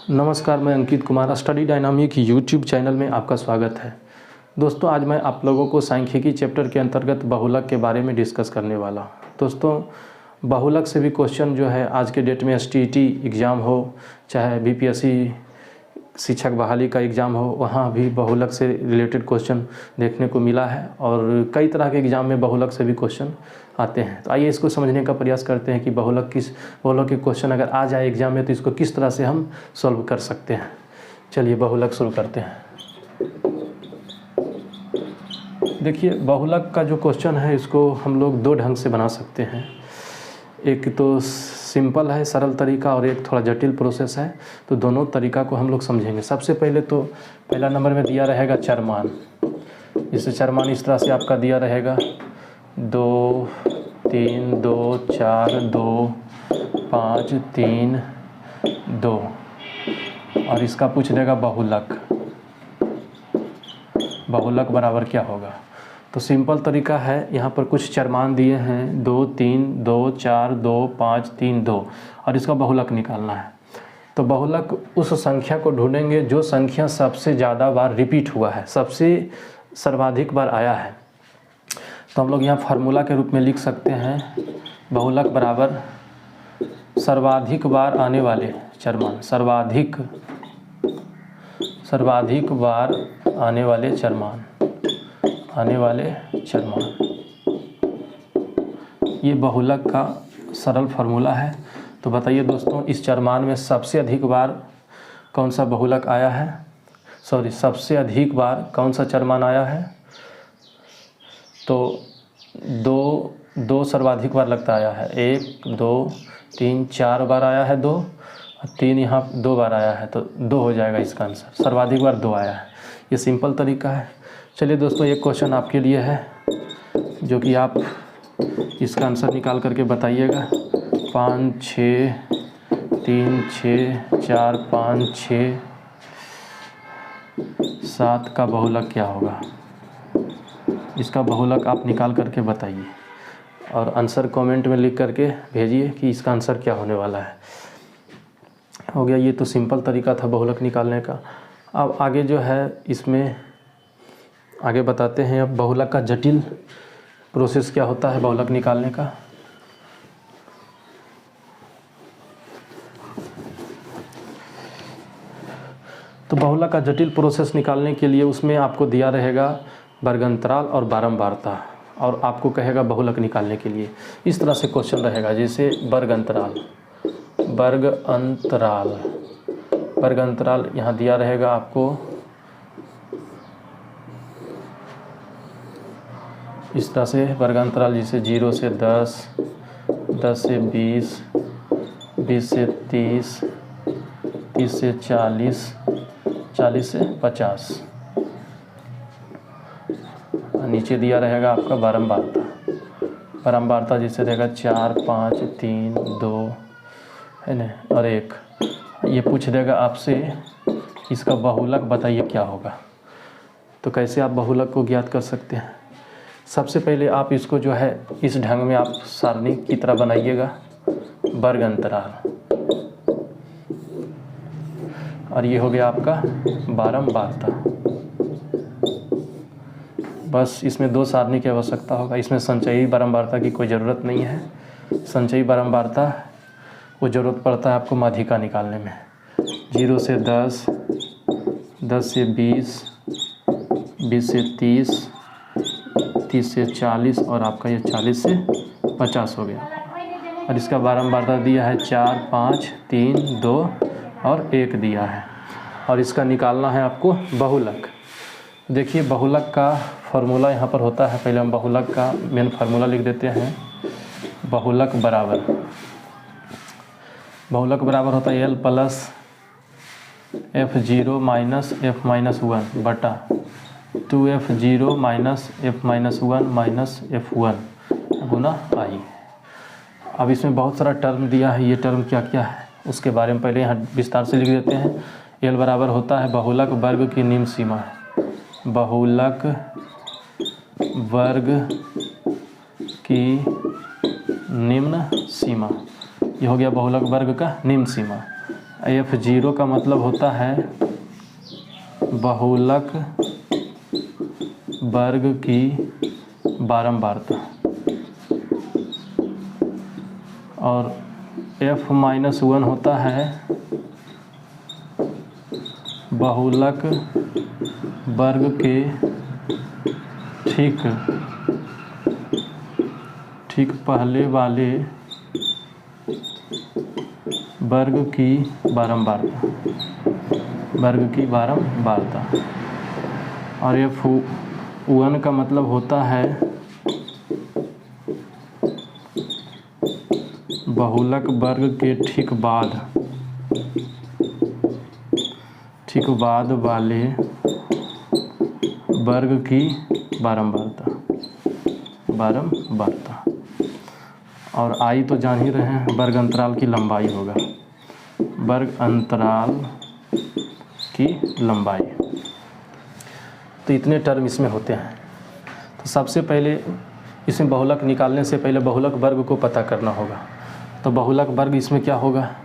नमस्कार, मैं Ankit Kumar study dynamic YouTube channel में आपका स्वागत है। दोस्तों, आज मैं आप लोगों को सांख्यिकी चैप्टर के अंतर्गत बहुलक के बारे में डिस्कस करने वाला हूँ। दोस्तों, बहुलक से भी क्वेश्चन जो है आज के डेट में एसटीईटी एग्ज़ाम हो, चाहे बीपीएससी शिक्षक बहाली का एग्ज़ाम हो, वहाँ भी बहुलक से रिलेटेड क्वेश्चन देखने को मिला है और कई तरह के एग्ज़ाम में बहुलक से भी क्वेश्चन आते हैं। तो आइए इसको समझने का प्रयास करते हैं कि बहुलक के क्वेश्चन अगर आ जाए एग्ज़ाम में तो इसको किस तरह से हम सॉल्व कर सकते हैं। चलिए बहुलक शुरू करते हैं। देखिए, बहुलक का जो क्वेश्चन है इसको हम लोग दो ढंग से बना सकते हैं। एक तो सिंपल है, सरल तरीका, और एक थोड़ा जटिल प्रोसेस है। तो दोनों तरीका को हम लोग समझेंगे। सबसे पहले तो पहला नंबर में दिया रहेगा चरमान। जैसे चरमान इस तरह से आपका दिया रहेगा 2 3 2 4 2 5 3 2, और इसका पूछ देगा बहुलक। बहुलक बराबर क्या होगा। तो सिंपल तरीका है, यहाँ पर कुछ चरमान दिए हैं 2 3 2 4 2 5 3 2, और इसका बहुलक निकालना है। तो बहुलक उस संख्या को ढूंढेंगे जो संख्या सबसे ज़्यादा बार रिपीट हुआ है, सबसे सर्वाधिक बार आया है। तो हम लोग यहाँ फार्मूला के रूप में लिख सकते हैं बहुलक बराबर सर्वाधिक बार आने वाले चरमान, सर्वाधिक बार आने वाले चरमान, ये बहुलक का सरल फार्मूला है। तो बताइए दोस्तों, इस चरमान में सबसे अधिक बार कौन सा बहुलक आया है, सबसे अधिक बार कौन सा चरमान आया है। तो दो सर्वाधिक बार लगता आया है, 1 2 3 4 बार आया है 2, और 3 यहाँ 2 बार आया है, तो 2 हो जाएगा इसका आंसर। सर्वाधिक बार 2 आया है। ये सिंपल तरीका है। चलिए दोस्तों, एक क्वेश्चन आपके लिए है जो कि आप इसका आंसर निकाल करके बताइएगा। 5 6 3 6 4 5 6 7 का बहुलक क्या होगा। इसका बहुलक आप निकाल करके बताइए और आंसर कमेंट में लिख करके भेजिए कि इसका आंसर क्या होने वाला है। हो गया, ये तो सिंपल तरीका था बहुलक निकालने का। अब आगे जो है इसमें आगे बताते हैं अब बहुलक का जटिल प्रोसेस क्या होता है बहुलक निकालने का। तो बहुलक का जटिल प्रोसेस निकालने के लिए उसमें आपको दिया रहेगा वर्गांतराल और बारंबारता, और आपको कहेगा बहुलक निकालने के लिए। इस तरह से क्वेश्चन रहेगा, जैसे वर्गांतराल यहाँ दिया रहेगा आपको इस तरह से वर्गांतराल, जैसे 0 से 10, 10 से 20, 20 से 30, 30 से 40, 40 से 50। नीचे दिया रहेगा आपका बारंबारता जैसे रहेगा 4 5 3 2 है ना, और 1। ये पूछ देगा आपसे इसका बहुलक बताइए क्या होगा। तो कैसे आप बहुलक को ज्ञात कर सकते हैं। सबसे पहले आप इसको जो है इस ढंग में आप सारणी की तरह बनाइएगा, वर्गांतराल, और ये हो गया आपका बारंबारता। बस इसमें 2 सारणी की आवश्यकता होगा। इसमें संचयी बारंबारता की कोई ज़रूरत नहीं है। संचयी बारंबारता वो ज़रूरत पड़ता है आपको माध्यिका निकालने में। 0 से 10, 10 से 20, 20 से 30, 30 से 40, और आपका ये 40 से 50 हो गया। और इसका बारंबारता दिया है 4 5 3 2 और 1 दिया है, और इसका निकालना है आपको बहुलक। देखिए, बहुलक का फार्मूला यहाँ पर होता है। पहले हम बहुलक का मेन फार्मूला लिख देते हैं। बहुलक बराबर होता है L plus F0 minus F-1 बटा 2F0 minus F-1 minus F1 Guna I। अब इसमें बहुत सारा टर्म दिया है, ये टर्म क्या क्या है उसके बारे में पहले यहाँ विस्तार से लिख देते हैं। L बराबर होता है बहुलक वर्ग की निम्न सीमा, बहुलक वर्ग की निम्न सीमा। ये हो गया बहुलक वर्ग का निम्न सीमा। F0 का मतलब होता है बहुलक वर्ग की बारंबारता, और F-1 होता है बहुलक वर्ग के ठीक पहले वाले वर्ग की बारंबारता, और F1 का मतलब होता है बहुलक वर्ग के ठीक बाद वाले वर्ग की बारंबारता। और आई तो जान ही रहे हैं, वर्ग अंतराल की लंबाई होगा, वर्ग अंतराल की लंबाई। तो इतने टर्म इसमें होते हैं। तो सबसे पहले इसमें बहुलक निकालने से पहले बहुलक वर्ग को पता करना होगा। तो बहुलक वर्ग इसमें क्या होगा,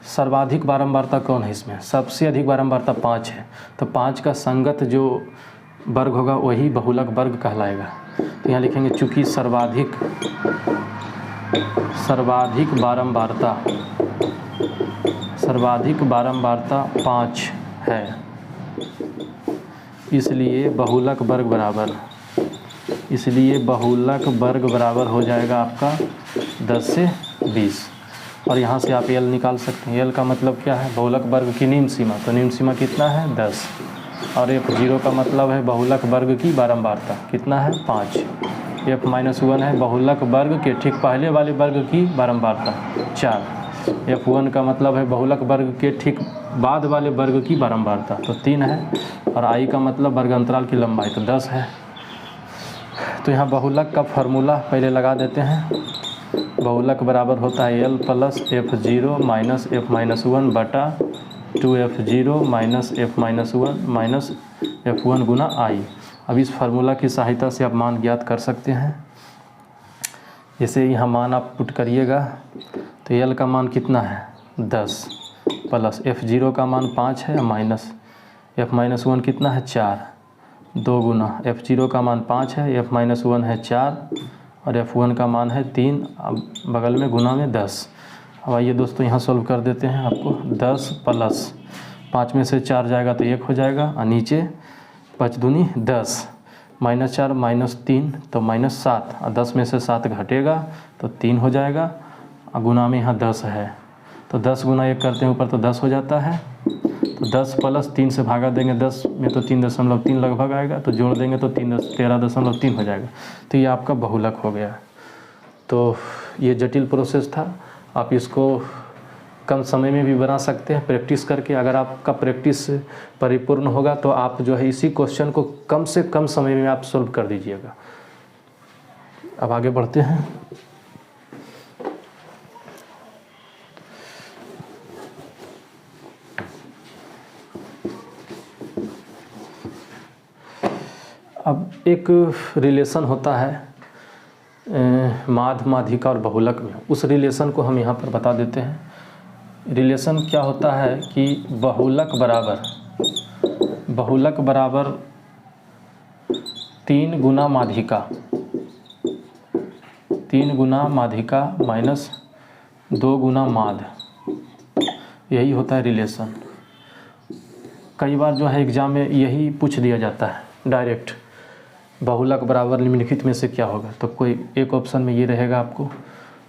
सर्वाधिक बारंबारता कौन है इसमें, सबसे अधिक बारंबारता 5 है, तो 5 का संगत जो वर्ग होगा वही बहुलक वर्ग कहलाएगा। तो यहाँ लिखेंगे चूँकि सर्वाधिक बारंबारता 5 है, इसलिए बहुलक वर्ग बराबर हो जाएगा आपका 10 से 20। और यहाँ से आप L निकाल सकते हैं। L का मतलब क्या है, बहुलक वर्ग की निम्न सीमा, तो निम्न सीमा कितना है 10, और F0 का मतलब है बहुलक वर्ग की बारंबारता, कितना है 5। F-1 है बहुलक वर्ग के ठीक पहले वाले वर्ग की बारंबारता 4। F1 का मतलब है बहुलक वर्ग के ठीक बाद वाले वर्ग की बारंबारता, तो 3 है। और I का मतलब वर्ग अंतराल की लंबाई, तो 10 है। तो यहाँ बहुलक का फार्मूला पहले लगा देते हैं। बहुलक बराबर होता है L plus F0 minus F-1 बटा 2F0 minus F-1 minus F1 Guna I। अब इस फार्मूला की सहायता से आप मान ज्ञात कर सकते हैं। जैसे यहाँ मान आप पुट करिएगा तो L का मान कितना है 10 प्लस F0 का मान 5 है माइनस F-1 कितना है 4, 2 गुना F0 का मान 5 है, F-1 है 4 और F1 का मान है 3, अब बगल में गुना में 10। अब आइए दोस्तों यहाँ सॉल्व कर देते हैं। आपको 10 प्लस 5 में से 4 जाएगा तो 1 हो जाएगा, और नीचे 5 दूनी 10 माइनस 4 माइनस 3 तो माइनस 7, और 10 में से 7 घटेगा तो 3 हो जाएगा, और गुना में यहाँ 10 है तो 10 गुना 1 करते हैं ऊपर तो 10 हो जाता है। तो 10 प्लस 3 से भागा देंगे, 10 में तो 3.3 लगभग आएगा, तो जोड़ देंगे तो 13.3 हो जाएगा। तो ये आपका बहुलक हो गया। तो ये जटिल प्रोसेस था, आप इसको कम समय में भी बना सकते हैं प्रैक्टिस करके। अगर आपका प्रैक्टिस परिपूर्ण होगा तो आप जो है इसी क्वेश्चन को कम से कम समय में आप सॉल्व कर दीजिएगा। अब आगे बढ़ते हैं। अब एक रिलेशन होता है माध्य, माध्यिका और बहुलक में, उस रिलेशन को हम यहाँ पर बता देते हैं। रिलेशन क्या होता है कि बहुलक बराबर 3 गुना माध्यिका, 3 गुना माध्यिका माइनस 2 गुना माध्य, यही होता है रिलेशन। कई बार जो है एग्ज़ाम में यही पूछ दिया जाता है डायरेक्ट, बहुलक बराबर निम्नलिखित में से क्या होगा, तो कोई एक ऑप्शन में ये रहेगा आपको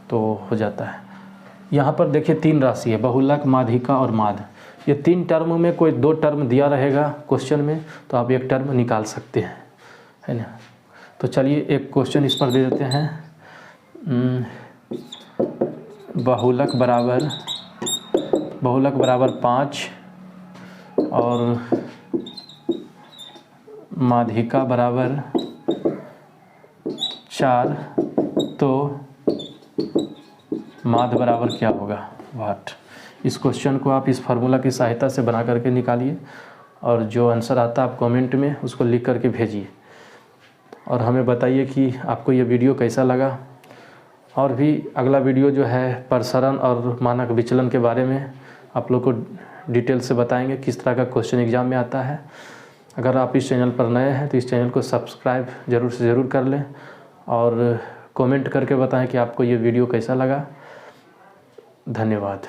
तो हो जाता है। यहाँ पर देखिए 3 राशि है, बहुलक, माध्यिका और माध्य। ये 3 टर्म में कोई 2 टर्म दिया रहेगा क्वेश्चन में, तो आप एक टर्म निकाल सकते हैं, है ना। तो चलिए एक क्वेश्चन इस पर दे देते हैं। बहुलक बराबर 5 और माध्यिका बराबर 4, तो माध्य बराबर क्या होगा, वाट। इस क्वेश्चन को आप इस फार्मूला की सहायता से बना करके निकालिए, और जो आंसर आता है आप कमेंट में उसको लिख करके भेजिए, और हमें बताइए कि आपको ये वीडियो कैसा लगा। और भी अगला वीडियो जो है प्रसरण और मानक विचलन के बारे में आप लोग को डिटेल से बताएंगे किस तरह का क्वेश्चन एग्ज़ाम में आता है। अगर आप इस चैनल पर नए हैं तो इस चैनल को सब्सक्राइब ज़रूर से ज़रूर कर लें और कमेंट करके बताएं कि आपको ये वीडियो कैसा लगा। धन्यवाद।